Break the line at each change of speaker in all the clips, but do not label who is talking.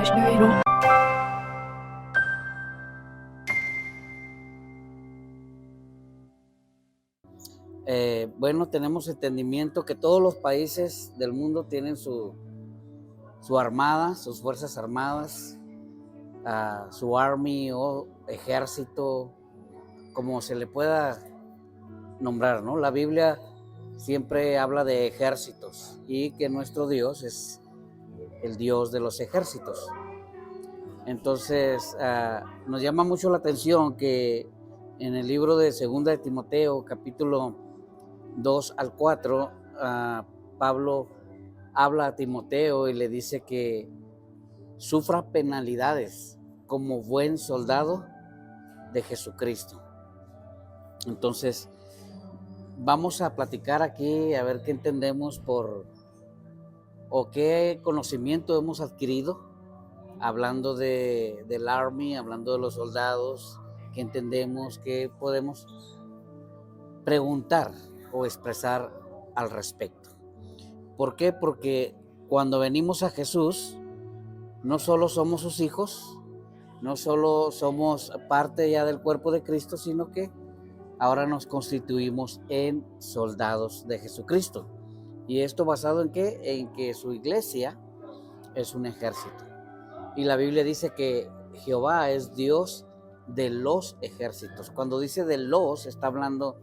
話がいろ。
Bueno, tenemos entendimiento que todos los países del mundo tienen su armada, sus fuerzas armadas, su army o ejército, como se le pueda nombrar, ¿no? La Biblia siempre habla de ejércitos y que nuestro Dios es el Dios de los ejércitos. Entonces, nos llama mucho la atención que en el libro de 2 de Timoteo, capítulo 2 al 4, Pablo habla a Timoteo y le dice que sufra penalidades como buen soldado de Jesucristo. Entonces, vamos a platicar aquí a ver qué entendemos o qué conocimiento hemos adquirido hablando del Army, hablando de los soldados, qué entendemos, qué podemos preguntar o expresar al respecto. ¿Por qué? Porque cuando venimos a Jesús, no solo somos sus hijos, no solo somos parte ya del cuerpo de Cristo, sino que ahora nos constituimos en soldados de Jesucristo. ¿Y esto basado en qué? En que su iglesia es un ejército. Y la Biblia dice que Jehová es Dios de los ejércitos. Cuando dice de los, está hablando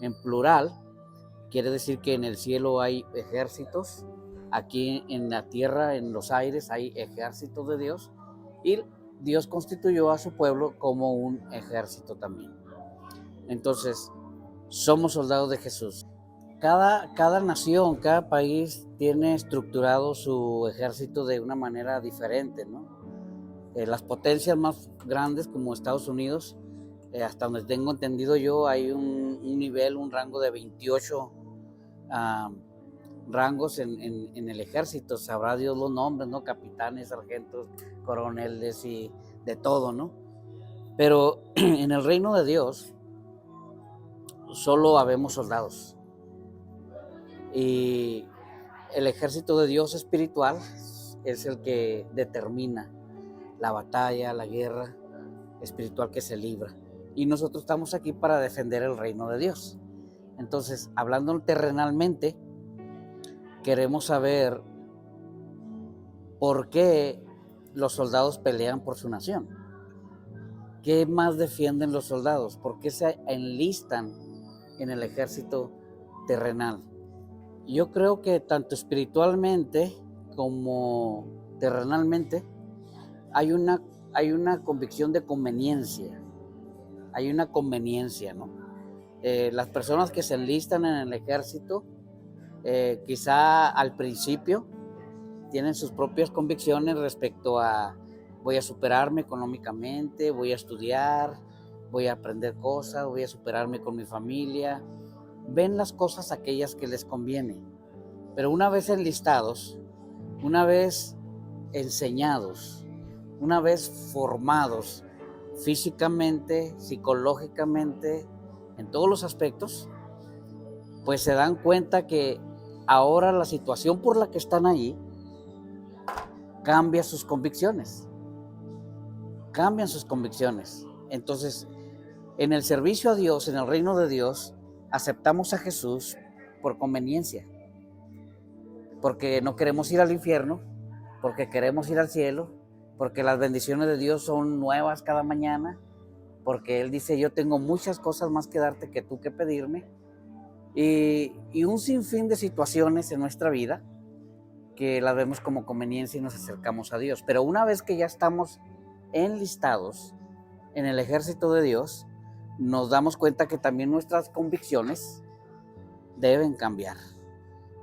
en plural. Quiere decir que en el cielo hay ejércitos, aquí en la tierra, en los aires, hay ejércitos de Dios, y Dios constituyó a su pueblo como un ejército también. Entonces, somos soldados de Jesús. Cada nación, cada país tiene estructurado su ejército de una manera diferente, ¿no? Las potencias más grandes como Estados Unidos, hasta donde tengo entendido yo, hay un nivel, un rango de 28 rangos en el ejército. Sabrá Dios los nombres, ¿no? Capitanes, sargentos, coroneles y de todo, ¿no? Pero en el reino de Dios solo habemos soldados. Y el ejército de Dios espiritual es el que determina la batalla, la guerra espiritual que se libra. Y nosotros estamos aquí para defender el reino de Dios. Entonces, hablando terrenalmente, queremos saber por qué los soldados pelean por su nación. ¿Qué más defienden los soldados? ¿Por qué se enlistan en el ejército terrenal? Yo creo que tanto espiritualmente como terrenalmente hay una convicción de conveniencia. Hay una conveniencia, ¿no? Las personas que se enlistan en el ejército, quizá al principio tienen sus propias convicciones respecto a voy a superarme económicamente, voy a estudiar, voy a aprender cosas, voy a superarme con mi familia. Ven las cosas aquellas que les conviene. Pero una vez enlistados, una vez enseñados, una vez formados físicamente, psicológicamente, en todos los aspectos, pues se dan cuenta que ahora la situación por la que están allí cambia sus convicciones. Cambian sus convicciones. Entonces, en el servicio a Dios, en el reino de Dios, aceptamos a Jesús por conveniencia, porque no queremos ir al infierno, porque queremos ir al cielo, porque las bendiciones de Dios son nuevas cada mañana, porque Él dice, yo tengo muchas cosas más que darte que tú que pedirme, y un sinfín de situaciones en nuestra vida que las vemos como conveniencia y nos acercamos a Dios. Pero una vez que ya estamos enlistados en el ejército de Dios, nos damos cuenta que también nuestras convicciones deben cambiar,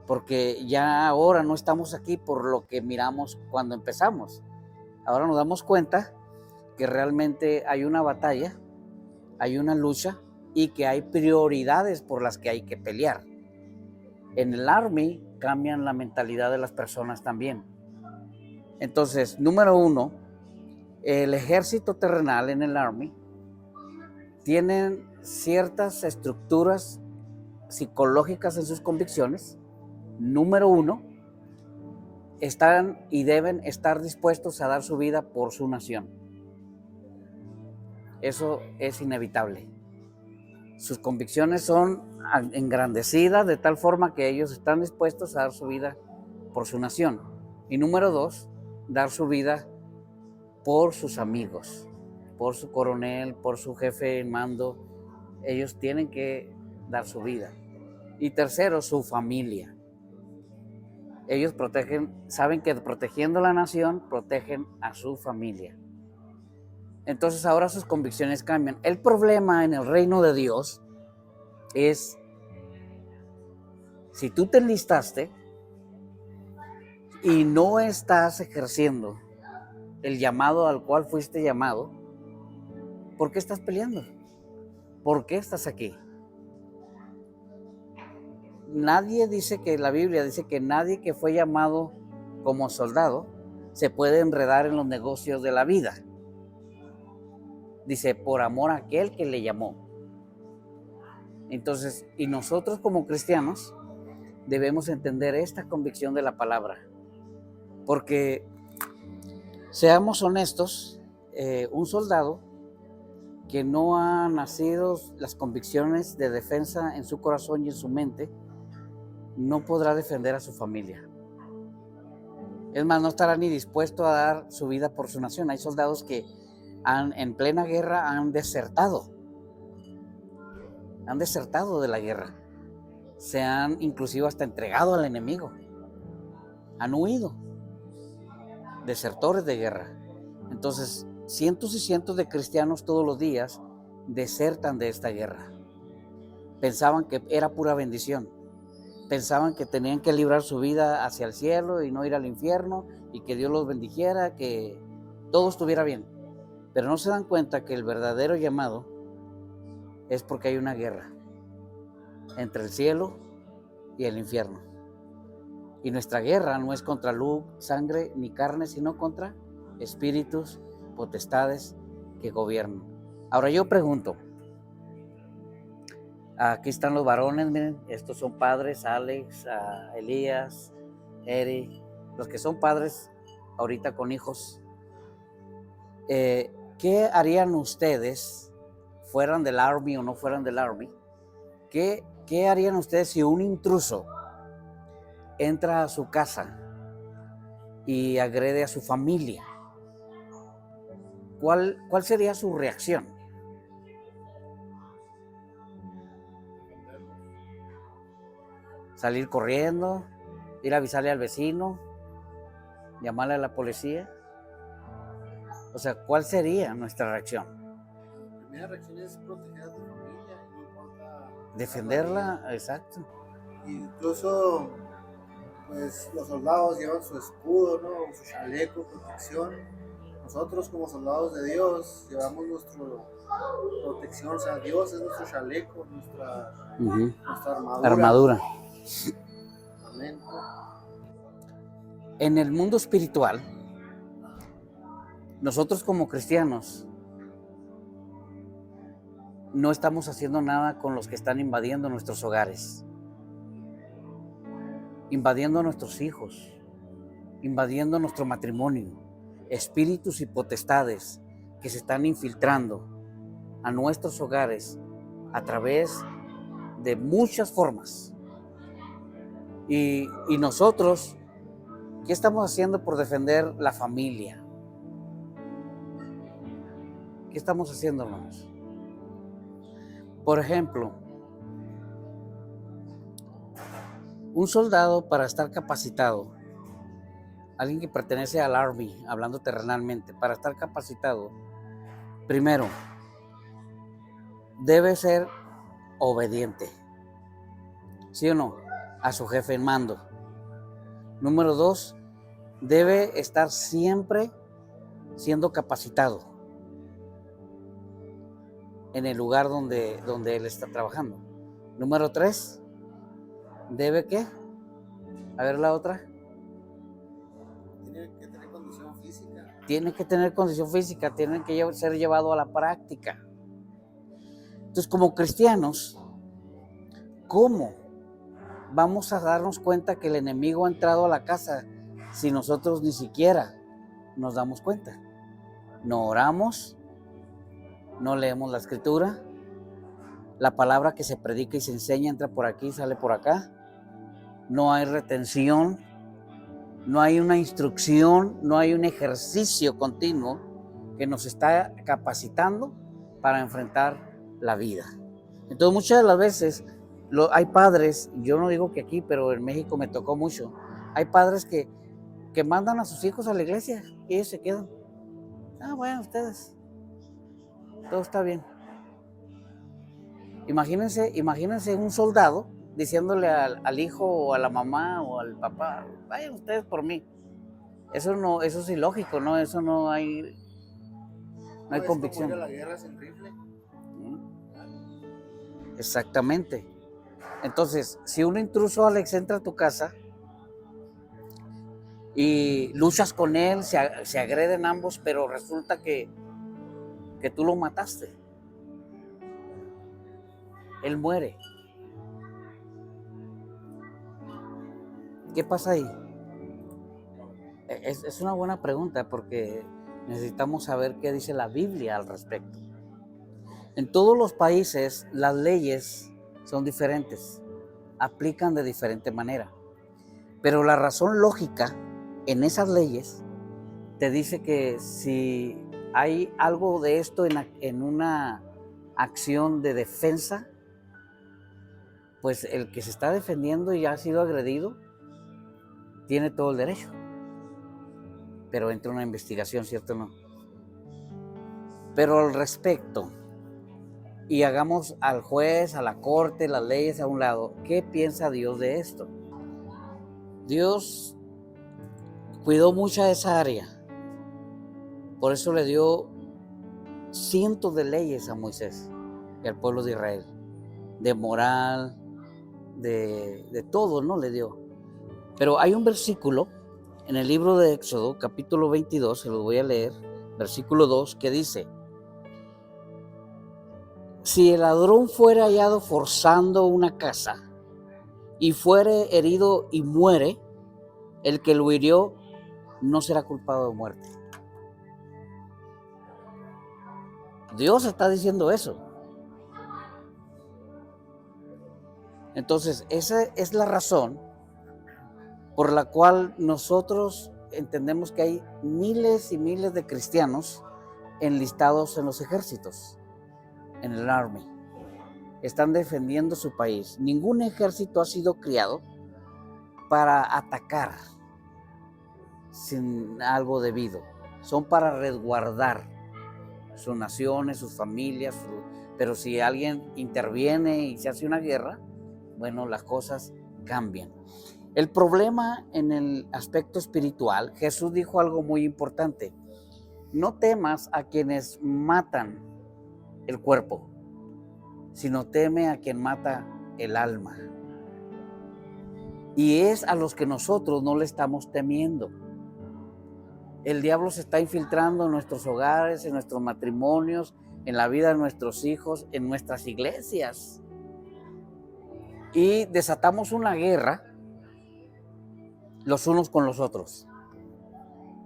porque ya ahora no estamos aquí por lo que miramos cuando empezamos. Ahora nos damos cuenta que realmente hay una batalla, hay una lucha y que hay prioridades por las que hay que pelear. En el Army cambian la mentalidad de las personas también. Entonces, número uno, el ejército terrenal en el Army tienen ciertas están y deben estar dispuestos a dar su vida por su nación. Eso es inevitable. Sus convicciones son engrandecidas de tal forma que ellos están dispuestos a dar su vida por su nación. Y número 2, dar su vida por sus amigos, por su coronel, por su jefe en mando. Ellos tienen que dar su vida. Y tercero, su familia. Ellos saben que protegiendo la nación, protegen a su familia. Entonces ahora sus convicciones cambian. El problema en el reino de Dios es, si tú te enlistaste y no estás ejerciendo el llamado al cual fuiste llamado, ¿por qué estás peleando? ¿Por qué estás aquí? Nadie dice que la Biblia dice que nadie que fue llamado como soldado se puede enredar en los negocios de la vida. Dice, por amor a aquel que le llamó. Entonces, y nosotros como cristianos debemos entender esta convicción de la palabra. Porque, seamos honestos, un soldado que no ha nacido las convicciones de defensa en su corazón y en su mente, no podrá defender a su familia. Es más, no estará ni dispuesto a dar su vida por su nación. Hay soldados que en plena guerra han desertado de la guerra. Se han inclusive hasta entregado al enemigo. Han huido. Desertores de guerra. Entonces, cientos y cientos de cristianos todos los días desertan de esta guerra. Pensaban que era pura bendición. Pensaban que tenían que librar su vida hacia el cielo y no ir al infierno, y que Dios los bendijera, que todo estuviera bien. Pero no se dan cuenta que el verdadero llamado es porque hay una guerra entre el cielo y el infierno. Y nuestra guerra no es contra sangre ni carne, sino contra espíritus, potestades que gobiernan. Ahora yo pregunto, aquí están los varones, miren, estos son padres, Alex, Elías, Eri, los que son padres ahorita con hijos. ¿Qué harían ustedes, fueran del Army o no fueran del Army? ¿Qué harían ustedes si un intruso entra a su casa y agrede a su familia? ¿Cuál sería su reacción? ¿Salir corriendo? ¿Ir a avisarle al vecino? ¿Llamarle a la policía? O sea, ¿cuál sería nuestra reacción?
La primera reacción es proteger a tu familia, no importa.
Defenderla, exacto.
Incluso, pues los soldados llevan su escudo, ¿no? Su chaleco, protección. Nosotros como soldados de Dios llevamos nuestra protección, o sea, Dios es nuestro chaleco, nuestra armadura. Amén.
En el mundo espiritual, nosotros como cristianos no estamos haciendo nada con los que están invadiendo nuestros hogares, invadiendo a nuestros hijos, invadiendo nuestro matrimonio, espíritus y potestades que se están infiltrando a nuestros hogares a través de muchas formas. Y nosotros, ¿qué estamos haciendo por defender la familia? ¿Qué estamos haciendo, hermanos? Por ejemplo, un soldado, para estar capacitado, alguien que pertenece al Army, hablando terrenalmente, para estar capacitado, primero, debe ser obediente, ¿sí o no?, a su jefe en mando. Número 2, debe estar siempre siendo capacitado en el lugar donde él está trabajando. Número 3, debe ¿qué? A ver la otra.
Tiene que tener condición física.
Tiene que tener condición física, tiene que ser llevado a la práctica. Entonces, como cristianos, ¿cómo vamos a darnos cuenta que el enemigo ha entrado a la casa si nosotros ni siquiera nos damos cuenta? No oramos, no leemos la escritura, la palabra que se predica y se enseña entra por aquí, sale por acá, no hay retención, no hay una instrucción, no hay un ejercicio continuo que nos está capacitando para enfrentar la vida. Entonces muchas de las veces hay padres, yo no digo que aquí, pero en México me tocó mucho, hay padres que mandan a sus hijos a la iglesia y ellos se quedan. Bueno, ustedes, todo está bien. Imagínense un soldado diciéndole al hijo o a la mamá o al papá, vayan ustedes por mí. Eso es ilógico, ¿no? Eso no hay convicción.
Como ir a la guerra sin rifle.
Exactamente. Entonces, si un intruso, Alex, entra a tu casa y luchas con él, se agreden ambos, pero resulta que tú lo mataste. Él muere. ¿Qué pasa ahí? Es una buena pregunta porque necesitamos saber qué dice la Biblia al respecto. En todos los países las leyes son diferentes, aplican de diferente manera, pero la razón lógica en esas leyes te dice que si hay algo de esto en una acción de defensa, pues el que se está defendiendo y ha sido agredido tiene todo el derecho. Pero entra una investigación, ¿cierto o no? Pero al respecto, y hagamos al juez, a la corte, las leyes a un lado, ¿qué piensa Dios de esto? Dios cuidó mucho esa área. Por eso le dio cientos de leyes a Moisés y al pueblo de Israel. De moral, de todo, ¿no? Le dio. Pero hay un versículo en el libro de Éxodo, capítulo 22, se lo voy a leer, versículo 2, que dice: si el ladrón fuere hallado forzando una casa y fuere herido y muere, el que lo hirió no será culpado de muerte. Dios está diciendo eso. Entonces, esa es la razón por la cual nosotros entendemos que hay miles y miles de cristianos enlistados en los ejércitos, en el Army. Están defendiendo su país. Ningún ejército ha sido criado para atacar sin algo debido. Son para resguardar sus naciones, sus familias, pero si alguien interviene y se hace una guerra, bueno, las cosas cambian. El problema en el aspecto espiritual, Jesús dijo algo muy importante: no temas a quienes matan el cuerpo, sino teme a quien mata el alma. Y es a los que nosotros no le estamos temiendo. El diablo se está infiltrando en nuestros hogares, en nuestros matrimonios, en la vida de nuestros hijos, en nuestras iglesias. Y desatamos una guerra los unos con los otros.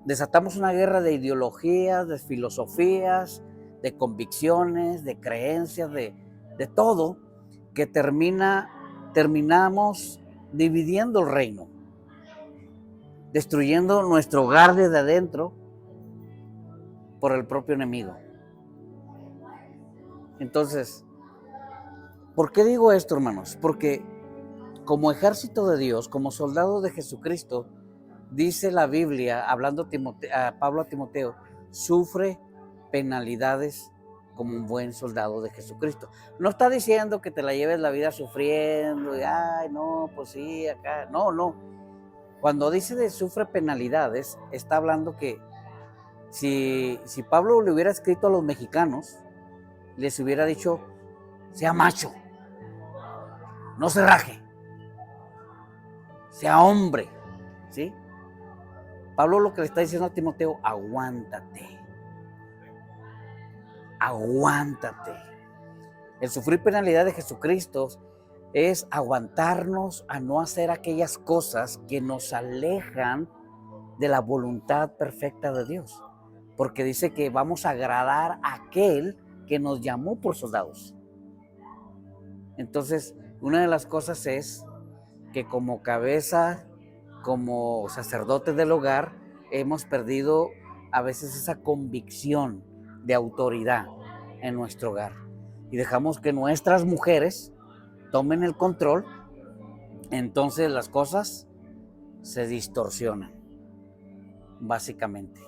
Desatamos una guerra de ideologías, de filosofías, de convicciones, de creencias, de todo, que terminamos dividiendo el reino, destruyendo nuestro hogar desde adentro por el propio enemigo. Entonces, ¿por qué digo esto, hermanos? Porque como ejército de Dios, como soldado de Jesucristo, dice la Biblia, hablando a Pablo a Timoteo, sufre penalidades como un buen soldado de Jesucristo. No está diciendo que te la lleves la vida sufriendo, y ay, no, pues sí, acá. No. Cuando dice de sufre penalidades, está hablando que si Pablo le hubiera escrito a los mexicanos, les hubiera dicho: sea macho, no se raje, sea hombre, ¿sí? Pablo lo que le está diciendo a Timoteo: aguántate. El sufrir penalidad de Jesucristo es aguantarnos a no hacer aquellas cosas que nos alejan de la voluntad perfecta de Dios, porque dice que vamos a agradar a aquel que nos llamó por soldados. Entonces, una de las cosas es que como cabeza, como sacerdotes del hogar, hemos perdido a veces esa convicción de autoridad en nuestro hogar y dejamos que nuestras mujeres tomen el control. Entonces las cosas se distorsionan básicamente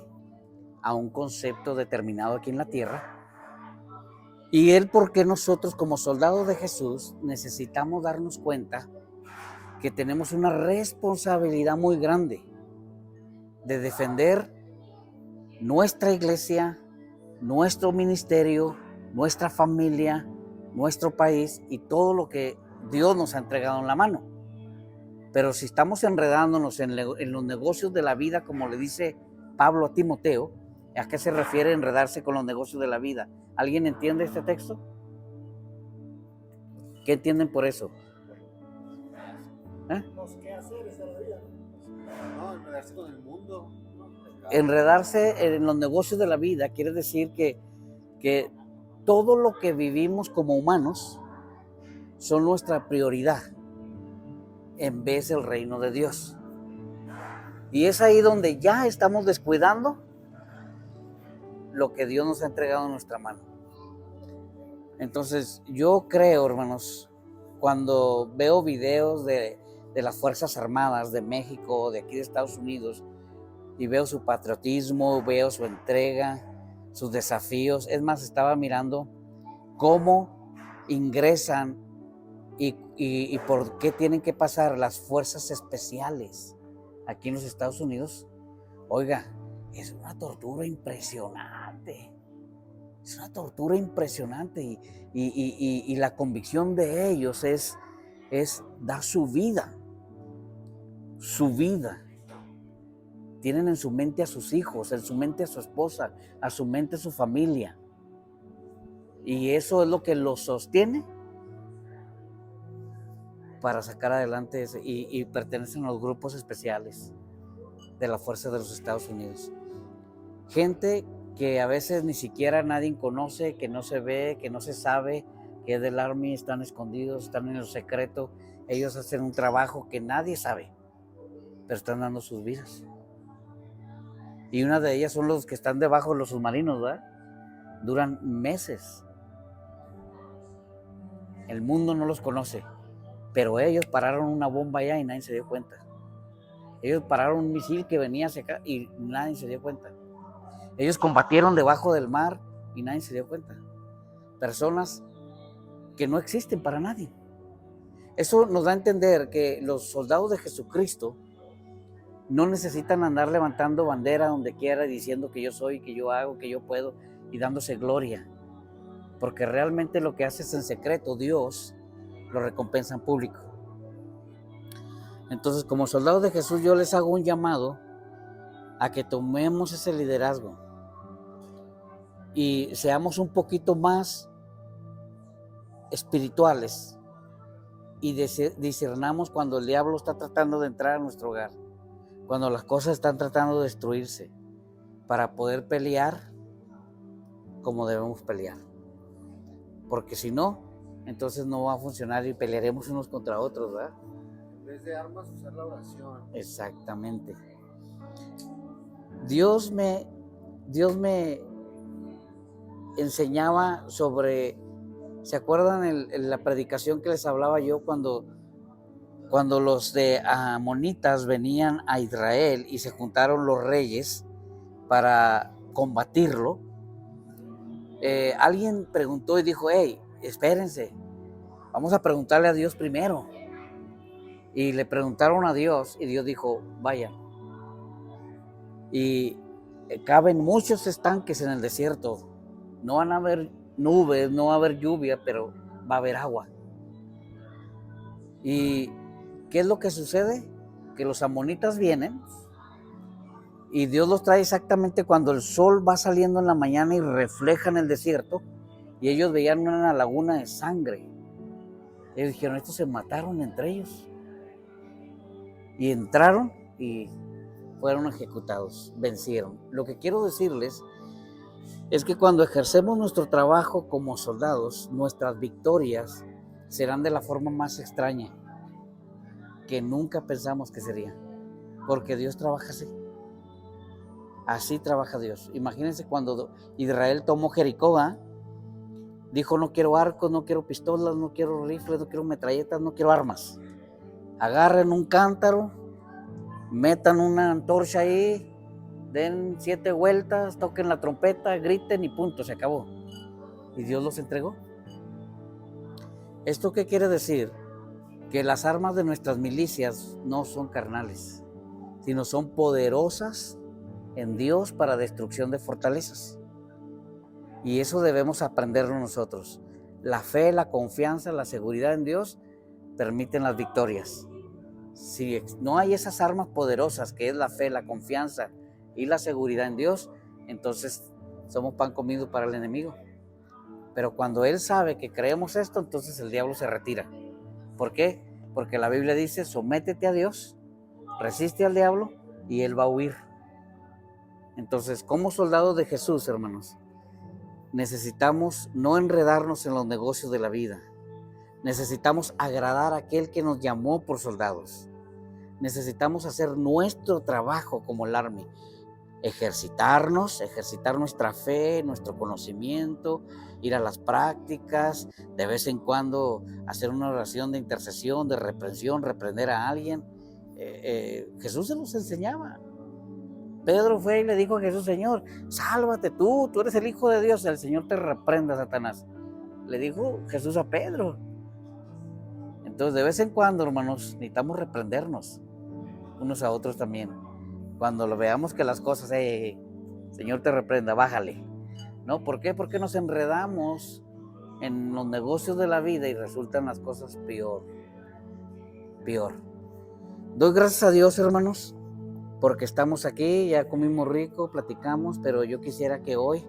a un concepto determinado aquí en la tierra. Y él, porque nosotros como soldados de Jesús necesitamos darnos cuenta que tenemos una responsabilidad muy grande de defender nuestra iglesia, nuestro ministerio, nuestra familia, nuestro país y todo lo que Dios nos ha entregado en la mano. Pero si estamos enredándonos en los negocios de la vida, como le dice Pablo a Timoteo, ¿a qué se refiere enredarse con los negocios de la vida? ¿Alguien entiende este texto? ¿Qué entienden por eso?
Los quehaceres de la vida. No, enredarse con el mundo.
Enredarse en los negocios de la vida quiere decir que todo lo que vivimos como humanos son nuestra prioridad en vez del reino de Dios. Y es ahí donde ya estamos descuidando lo que Dios nos ha entregado en nuestra mano. Entonces yo creo, hermanos, cuando veo videos de las Fuerzas Armadas de México, de aquí de Estados Unidos, y veo su patriotismo, veo su entrega, sus desafíos. Es más, estaba mirando cómo ingresan y por qué tienen que pasar las fuerzas especiales aquí en los Estados Unidos. Oiga, es una tortura impresionante. Es una tortura impresionante y la convicción de ellos es dar su vida. Su vida. Tienen en su mente a sus hijos, en su mente a su esposa, a su mente a su familia. Y eso es lo que los sostiene para sacar adelante y pertenecen a los grupos especiales de la Fuerza de los Estados Unidos. Gente que a veces ni siquiera nadie conoce, que no se ve, que no se sabe, que es del Army, están escondidos, están en lo secreto. Ellos hacen un trabajo que nadie sabe, pero están dando sus vidas. Y una de ellas son los que están debajo de los submarinos, ¿verdad? Duran meses. El mundo no los conoce, pero ellos pararon una bomba allá y nadie se dio cuenta. Ellos pararon un misil que venía hacia acá y nadie se dio cuenta. Ellos combatieron debajo del mar y nadie se dio cuenta. Personas que no existen para nadie. Eso nos da a entender que los soldados de Jesucristo no necesitan andar levantando bandera donde quiera diciendo que yo soy, que yo hago, que yo puedo y dándose gloria. Porque realmente lo que haces en secreto, Dios lo recompensa en público. Entonces, como soldados de Jesús, yo les hago un llamado a que tomemos ese liderazgo y seamos un poquito más espirituales y discernamos cuando el diablo está tratando de entrar a nuestro hogar, cuando las cosas están tratando de destruirse, para poder pelear como debemos pelear. Porque si no, entonces no va a funcionar y pelearemos unos contra otros, ¿verdad?
En vez de armas, usar la oración.
Exactamente. Dios me enseñaba sobre, ¿se acuerdan en la predicación que les hablaba yo cuando los de Amonitas venían a Israel y se juntaron los reyes para combatirlo? Alguien preguntó y dijo, hey, espérense, vamos a preguntarle a Dios primero. Y le preguntaron a Dios y Dios dijo, vayan. Y caben muchos estanques en el desierto. No van a haber nubes, no va a haber lluvia, pero va a haber agua. ¿Y qué es lo que sucede? Que los amonitas vienen y Dios los trae exactamente cuando el sol va saliendo en la mañana y refleja en el desierto, y ellos veían una laguna de sangre. Ellos dijeron, estos se mataron entre ellos. Y entraron y fueron ejecutados, vencieron. Lo que quiero decirles es que cuando ejercemos nuestro trabajo como soldados, nuestras victorias serán de la forma más extraña que nunca pensamos que sería, porque Dios trabaja así. Así trabaja Dios. Imagínense cuando Israel tomó Jericó, dijo: no quiero arcos, no quiero pistolas, no quiero rifles, no quiero metralletas, no quiero armas. Agarren un cántaro, metan una antorcha ahí, den 7 vueltas, toquen la trompeta, griten y punto, se acabó. Y Dios los entregó. ¿Esto qué quiere decir? Que las armas de nuestras milicias no son carnales, sino son poderosas en Dios para destrucción de fortalezas. Y eso debemos aprenderlo nosotros. La fe, la confianza, la seguridad en Dios permiten las victorias. Si no hay esas armas poderosas que es la fe, la confianza y la seguridad en Dios, entonces somos pan comido para el enemigo. Pero cuando Él sabe que creemos esto, entonces el diablo se retira. ¿Por qué? Porque la Biblia dice: sométete a Dios, resiste al diablo y Él va a huir. Entonces, como soldados de Jesús, hermanos, necesitamos no enredarnos en los negocios de la vida. Necesitamos agradar a aquel que nos llamó por soldados. Necesitamos hacer nuestro trabajo como el Army. Ejercitar nuestra fe, nuestro conocimiento, ir a las prácticas, de vez en cuando hacer una oración de intercesión, de reprensión, reprender a alguien. Jesús se los enseñaba. Pedro fue y le dijo a Jesús: Señor, sálvate tú eres el Hijo de Dios. El Señor te reprenda, Satanás. Le dijo Jesús a Pedro. Entonces, de vez en cuando, hermanos, necesitamos reprendernos unos a otros también. Cuando lo veamos que las cosas, Señor te reprenda, bájale. ¿No? ¿Por qué? Porque nos enredamos en los negocios de la vida y resultan las cosas peor. Doy gracias a Dios, hermanos, porque estamos aquí, ya comimos rico, platicamos, pero yo quisiera que hoy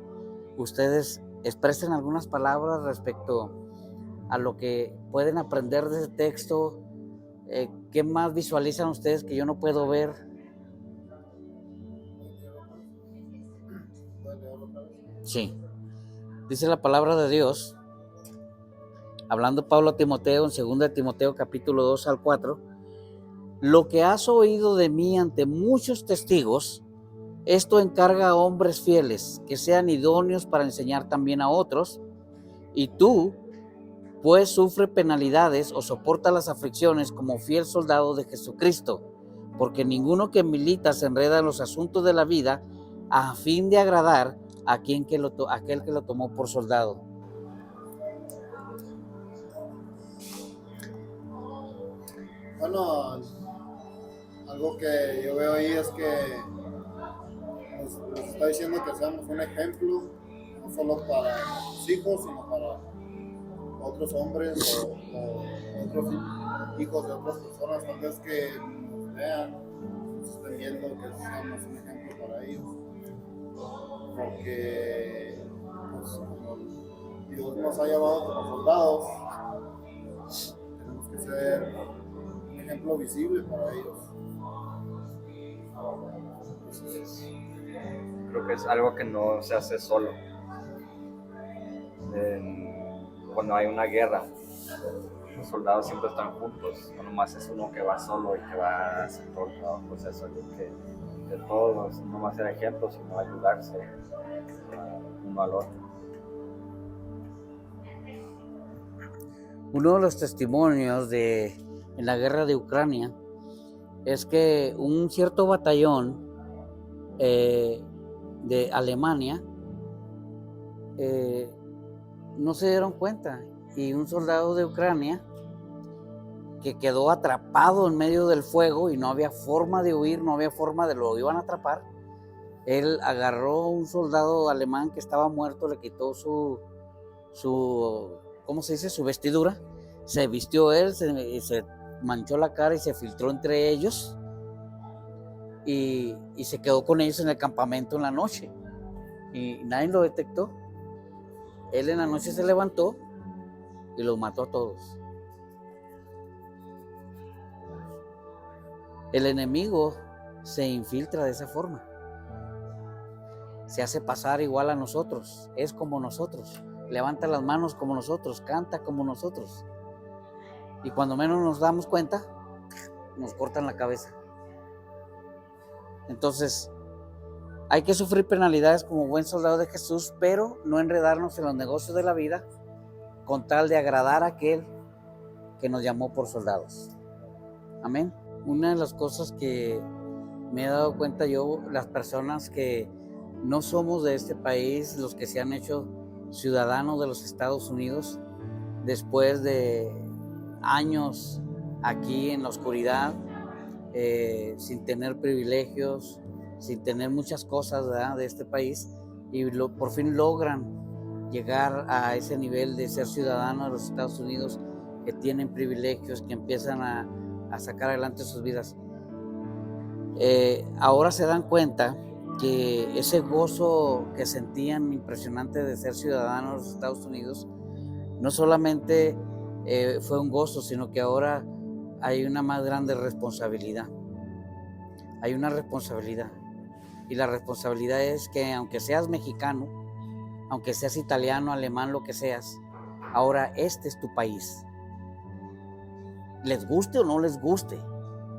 ustedes expresen algunas palabras respecto a lo que pueden aprender de ese texto. ¿Qué más visualizan ustedes que yo no puedo ver? Sí. Dice la palabra de Dios, hablando Pablo a Timoteo en 2 Timoteo capítulo 2 al 4: lo que has oído de mí ante muchos testigos, esto encarga a hombres fieles, que sean idóneos para enseñar también a otros. Y tú, pues, sufre penalidades o soporta las aflicciones como fiel soldado de Jesucristo, porque ninguno que milita se enreda en los asuntos de la vida a fin de agradar a aquel que lo tomó por soldado.
Bueno, algo que yo veo ahí es que nos está diciendo que seamos un ejemplo, no solo para sus hijos, sino para otros hombres o otros hijos de otras personas, tal vez que nos vean, nos estén viendo, que seamos un ejemplo para ellos. Porque pues, como Dios nos ha llamado como soldados, tenemos que ser un ejemplo visible para ellos.
Creo que es algo que no se hace solo. Cuando hay una guerra, los soldados siempre están juntos, no nomás es uno que va solo y que va a hacer todo el trabajo. Pues eso, que todos no más ser ejemplos, sino ayudarse uno al otro.
Uno de los testimonios en la guerra de Ucrania es que un cierto batallón de Alemania no se dieron cuenta, y un soldado de Ucrania que quedó atrapado en medio del fuego y no había forma de huir, no había forma de lo iban a atrapar. Él agarró a un soldado alemán que estaba muerto, le quitó su ¿cómo se dice? Su vestidura, se vistió él, se manchó la cara y se filtró entre ellos y se quedó con ellos en el campamento en la noche y nadie lo detectó. Él en la noche se levantó y los mató a todos. El enemigo se infiltra de esa forma. Se hace pasar igual a nosotros, es como nosotros, levanta las manos como nosotros, canta como nosotros. Y cuando menos nos damos cuenta, nos cortan la cabeza. Entonces, hay que sufrir penalidades como buen soldado de Jesús, pero no enredarnos en los negocios de la vida con tal de agradar a aquel que nos llamó por soldados. Amén. Una de las cosas que me he dado cuenta yo, las personas que no somos de este país, los que se han hecho ciudadanos de los Estados Unidos, después de años aquí en la oscuridad, sin tener privilegios, sin tener muchas cosas, ¿verdad?, de este país, y por fin logran llegar a ese nivel de ser ciudadanos de los Estados Unidos, que tienen privilegios, que empiezan a sacar adelante sus vidas. Ahora se dan cuenta que ese gozo que sentían impresionante de ser ciudadanos de los Estados Unidos no solamente fue un gozo, sino que ahora hay una más grande responsabilidad. Hay una responsabilidad. Y la responsabilidad es que aunque seas mexicano, aunque seas italiano, alemán, lo que seas, ahora este es tu país. Les guste o no les guste.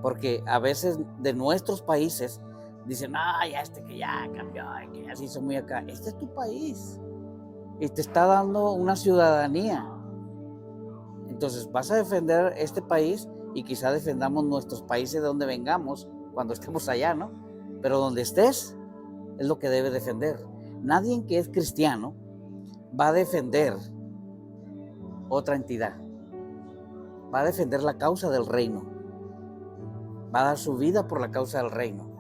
Porque a veces de nuestros países dicen, ya que ya cambió, que ya se hizo muy acá. Este es tu país y te está dando una ciudadanía. Entonces vas a defender este país y quizá defendamos nuestros países de donde vengamos cuando estemos allá, ¿no? Pero donde estés es lo que debe defender. Nadie que es cristiano va a defender otra entidad. Va a defender la causa del reino. Va a dar su vida por la causa del reino.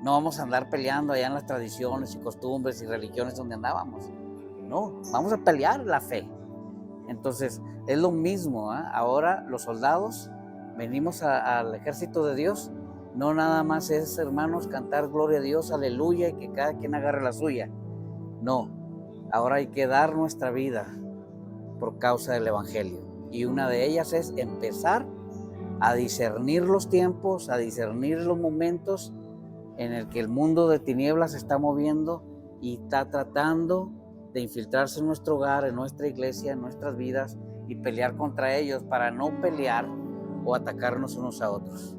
No vamos a andar peleando allá en las tradiciones y costumbres y religiones donde andábamos. No, vamos a pelear la fe. Entonces, es lo mismo, ¿eh? Ahora los soldados venimos al ejército de Dios. No nada más es, hermanos, cantar gloria a Dios, aleluya, y que cada quien agarre la suya. No, ahora hay que dar nuestra vida por causa del evangelio. Y una de ellas es empezar a discernir los tiempos, a discernir los momentos en el que el mundo de tinieblas se está moviendo y está tratando de infiltrarse en nuestro hogar, en nuestra iglesia, en nuestras vidas, y pelear contra ellos para no pelear o atacarnos unos a otros.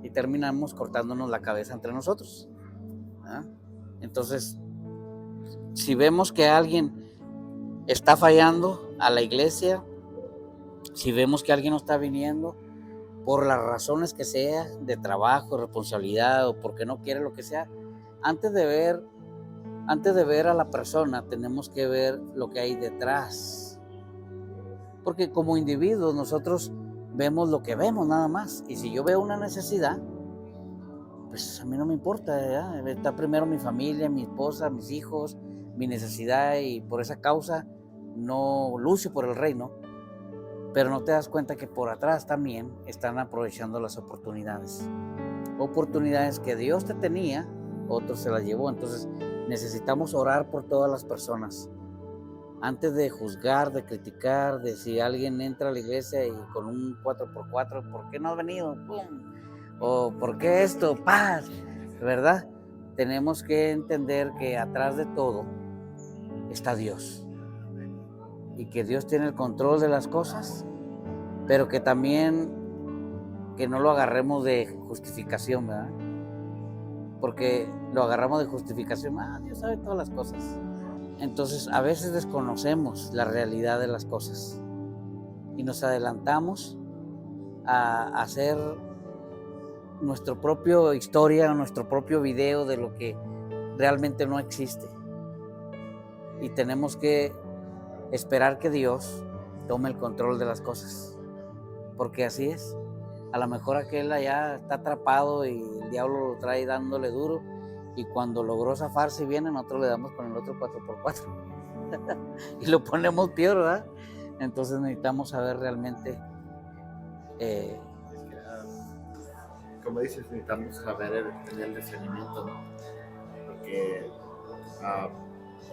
Y terminamos cortándonos la cabeza entre nosotros. Entonces, si vemos que alguien está fallando a la iglesia, si vemos que alguien no está viniendo, por las razones que sea, de trabajo, responsabilidad o porque no quiere lo que sea, antes de ver a la persona tenemos que ver lo que hay detrás. Porque como individuos nosotros vemos lo que vemos nada más. Y si yo veo una necesidad, pues a mí no me importa, ¿verdad? Está primero mi familia, mi esposa, mis hijos, mi necesidad, y por esa causa no lucho por el reino. Pero no te das cuenta que por atrás también están aprovechando las oportunidades. Oportunidades que Dios te tenía, otro se las llevó. Entonces necesitamos orar por todas las personas. Antes de juzgar, de criticar, de si alguien entra a la iglesia y con un 4x4, ¿por qué no has venido? ¡Pum! O ¿por qué esto? ¡Paz! ¿Verdad? Tenemos que entender que atrás de todo está Dios. Y que Dios tiene el control de las cosas, pero que también que no lo agarremos de justificación, ¿verdad? Porque lo agarramos de justificación, Dios sabe todas las cosas. Entonces a veces desconocemos la realidad de las cosas y nos adelantamos a hacer nuestra propia historia, nuestro propio video de lo que realmente no existe. Y tenemos que esperar que Dios tome el control de las cosas, porque así es. A lo mejor aquel allá está atrapado y el diablo lo trae dándole duro, y cuando logró zafarse y viene, nosotros le damos con el otro 4x4 y lo ponemos peor, ¿verdad? Entonces necesitamos saber realmente
como dices, necesitamos saber tener el discernimiento, ¿no? Porque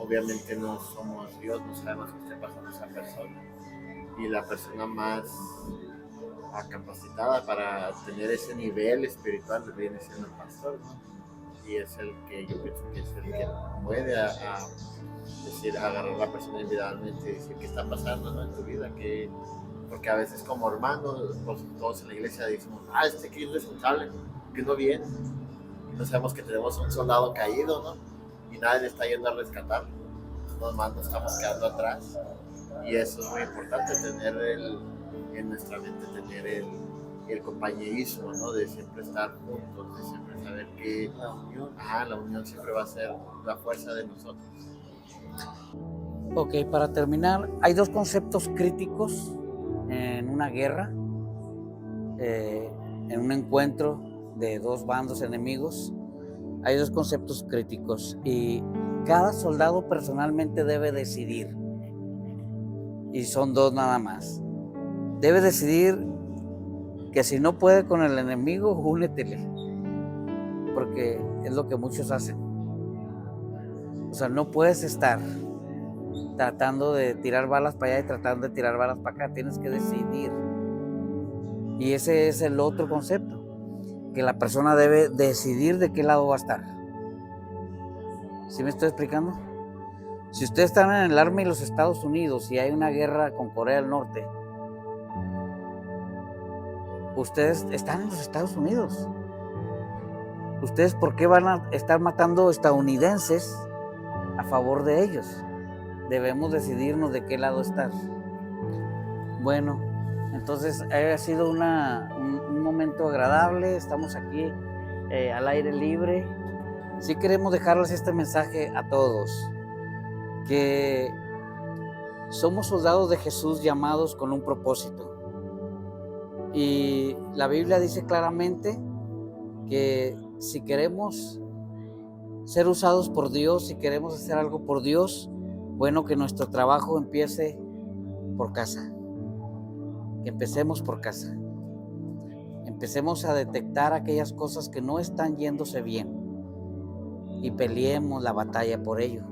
obviamente no somos Dios, no sabemos qué está pasando a esa persona. Y la persona más capacitada para tener ese nivel espiritual, viene siendo el pastor, ¿no? Y es el que yo pienso que es el que puede decir, agarrar a la persona individualmente y decir qué está pasando, ¿no? En tu vida, porque a veces como hermanos, pues, todos en la iglesia decimos, que es responsable, que no viene, y no sabemos que tenemos un soldado caído, ¿no? Y nadie le está yendo a rescatarlo, nomás nos estamos quedando atrás, y eso es muy importante, tener en nuestra mente, tener el compañerismo, ¿no? De siempre estar juntos, de siempre saber que la unión siempre va a ser la fuerza de nosotros.
Ok, para terminar, hay dos conceptos críticos en una guerra, en un encuentro de dos bandos enemigos. Hay dos conceptos críticos y cada soldado personalmente debe decidir, y son dos nada más. Debe decidir que si no puede con el enemigo, únetele, porque es lo que muchos hacen. O sea, no puedes estar tratando de tirar balas para allá y tratando de tirar balas para acá, tienes que decidir. Y ese es el otro concepto, que la persona debe decidir de qué lado va a estar. ¿Sí me estoy explicando? Si ustedes están en el Army de los Estados Unidos y hay una guerra con Corea del Norte, ustedes están en los Estados Unidos. ¿Ustedes por qué van a estar matando estadounidenses a favor de ellos? Debemos decidirnos de qué lado estar. Bueno, entonces ha sido un momento agradable. Estamos aquí al aire libre. Sí queremos dejarles este mensaje a todos, que somos soldados de Jesús llamados con un propósito. Y la Biblia dice claramente que si queremos ser usados por Dios, si queremos hacer algo por Dios, bueno, que nuestro trabajo empiece por casa. Que empecemos por casa. Empecemos a detectar aquellas cosas que no están yéndose bien y peleemos la batalla por ello,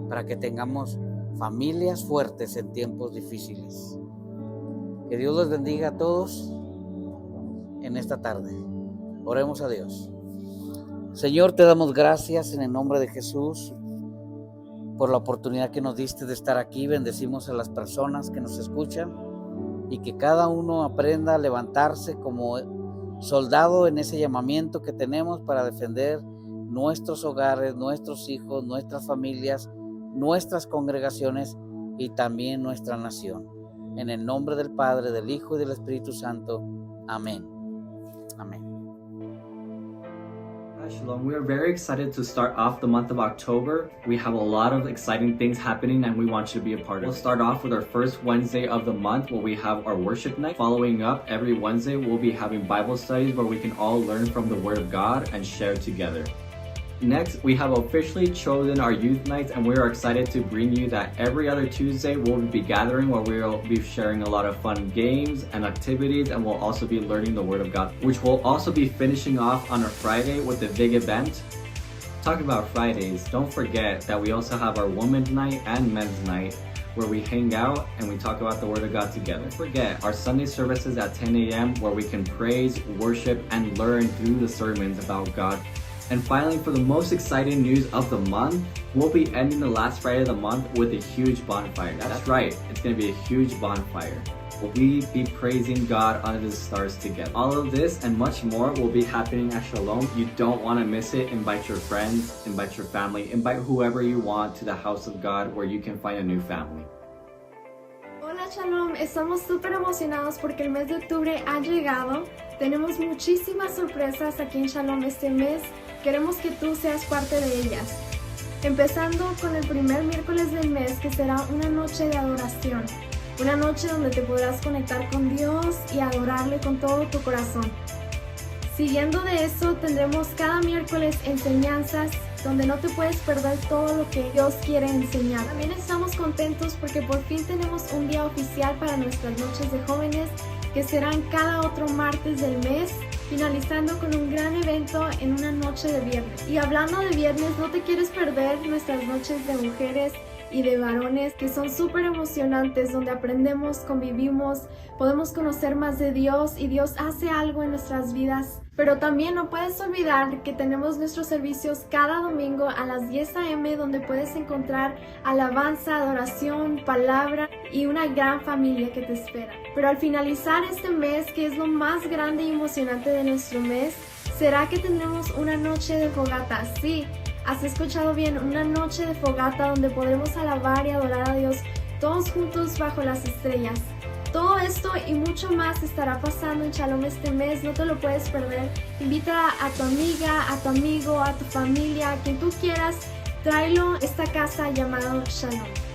para que tengamos familias fuertes en tiempos difíciles. Que Dios los bendiga a todos en esta tarde. Oremos a Dios. Señor, te damos gracias en el nombre de Jesús por la oportunidad que nos diste de estar aquí. Bendecimos a las personas que nos escuchan y que cada uno aprenda a levantarse como soldado en ese llamamiento que tenemos para defender nuestros hogares, nuestros hijos, nuestras familias, nuestras congregaciones y también nuestra nación. En el nombre del Padre, del Hijo y del Espíritu Santo. Amén. Amén.
Shalom. We are very excited to start off the month of October. We have a lot of exciting things happening and we want you to be a part of it. We'll start off with our first Wednesday of the month where we have our worship night. Following up, every Wednesday we'll be having Bible studies where we can all learn from the Word of God and share together. Next, we have officially chosen our youth nights and we are excited to bring you that every other Tuesday we'll be gathering where we'll be sharing a lot of fun games and activities, and we'll also be learning the Word of God, which will also be finishing off on a Friday with the big event. Talking about Fridays, don't forget that we also have our women's night and men's night where we hang out and we talk about the Word of God together. Don't forget our Sunday services at 10 a.m. where we can praise, worship, and learn through the sermons about God. And finally, for the most exciting news of the month, we'll be ending the last Friday of the month with a huge bonfire. That's right, it's going to be a huge bonfire. We'll be praising God under the stars together. All of this and much more will be happening at Shalom. You don't want to miss it. Invite your friends, invite your family, invite whoever you want to the house of God where you can find a new family.
Hola Shalom, estamos súper emocionados porque el mes de octubre ha llegado. Tenemos muchísimas sorpresas aquí en Shalom este mes. Queremos que tú seas parte de ellas. Empezando con el primer miércoles del mes, que será una noche de adoración. Una noche donde te podrás conectar con Dios y adorarle con todo tu corazón. Siguiendo de eso, tendremos cada miércoles enseñanzas donde no te puedes perder todo lo que Dios quiere enseñar. También estamos contentos porque por fin tenemos un día oficial para nuestras noches de jóvenes, que serán cada otro martes del mes, finalizando con un gran evento en una noche de viernes. Y hablando de viernes, no te quieres perder nuestras noches de mujeres y de varones que son súper emocionantes, donde aprendemos, convivimos, podemos conocer más de Dios y Dios hace algo en nuestras vidas. Pero también no puedes olvidar que tenemos nuestros servicios cada domingo a las 10 a.m. donde puedes encontrar alabanza, adoración, palabra y una gran familia que te espera. Pero al finalizar este mes, que es lo más grande y emocionante de nuestro mes, será que tendremos una noche de fogata. Sí, has escuchado bien, una noche de fogata donde podremos alabar y adorar a Dios todos juntos bajo las estrellas. Todo esto y mucho más estará pasando en Shalom este mes, no te lo puedes perder. Invita a tu amiga, a tu amigo, a tu familia, a quien tú quieras, tráelo a esta casa llamada Shalom.